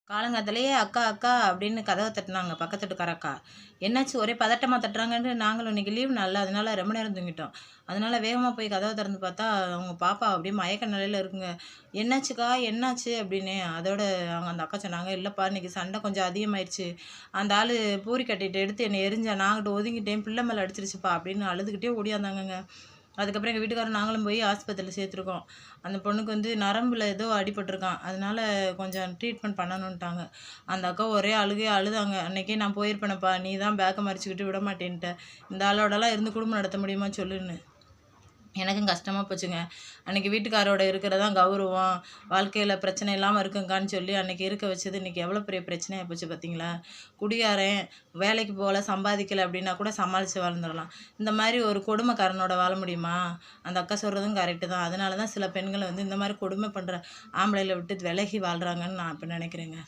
காலங்காத்தாலேயே அக்கா அக்கா அப்படின்னு கதவை தட்டினாங்க பக்கத்து வீட்டுக்கார அக்கா. என்னாச்சு ஒரே பதட்டமாக தட்டுறாங்கன்ட்டு நாங்களும் இன்னைக்கு லீவ் நாள்ல அதனால ரொம்ப நேரம் தூங்கிட்டோம். அதனால வேகமாக போய் கதவை திறந்து பார்த்தா அவங்க பாப்பா அப்படியே மயக்க நிலையில இருக்குங்க. என்னாச்சுக்கா என்னாச்சு அப்படின்னு அதோட அவங்க அந்த அக்கா சொன்னாங்க, இல்லைப்பா இன்னைக்கு சண்டை கொஞ்சம் அதிகமாயிருச்சு. அந்த ஆள் பூரி கட்டிட்டு எடுத்து என்னை எரிஞ்சா நான் அங்கிட்டு ஒதுங்கிட்டேன், பிள்ளை மேலே அடிச்சிருச்சுப்பா அப்படின்னு அழுதுகிட்டே ஓடியாந்தாங்கங்க. அதுக்கப்புறம் எங்கள் வீட்டுக்காரரும் நாங்களும் போய் ஆஸ்பத்திரியில் சேர்த்துருக்கோம். அந்த பொண்ணுக்கு வந்து நரம்பில் ஏதோ அடிபட்டிருக்கான். அதனால கொஞ்சம் ட்ரீட்மெண்ட் பண்ணணுன்ட்டாங்க. அந்த அக்கா ஒரே அழுகையா அழுதாங்க. அன்னைக்கே நான் போயிருப்பேனப்பா, நீ தான் பேக்கை மறிச்சுக்கிட்டு விட மாட்டேன்ட்ட. இந்த ஆளோடலாம் இருந்து குடும்பம் நடத்த முடியுமா சொல்லுன்னு. எனக்கும் கஷ்டமா போச்சுங்க. அன்னைக்கு வீட்டுக்காரோட இருக்கிறது தான் கௌரவம். வாழ்க்கையில பிரச்சனை இல்லாம இருக்குங்க்கான்னு சொல்லி அன்னைக்கு இருக்க வச்சது, இன்னைக்கு எவ்வளோ பெரிய பிரச்சனையா போச்சு பார்த்தீங்களா? குடிகாரன் வேலைக்கு போகல, சம்பாதிக்கல அப்படின்னா கூட சமாளிச்சு வாழ்ந்துரலாம். இந்த மாரி ஒரு கொடுமைக்காரனோட வாழ முடியுமா? அந்த அக்கா சொல்றதும் கரெக்ட்டு தான். அதனால தான் சில பெண்கள் வந்து இந்த மாரி கொடுமை பண்ற ஆம்பளைல விட்டு விலகி வாழ்றாங்கன்னு நான் இப்ப நினைக்கிறேங்க.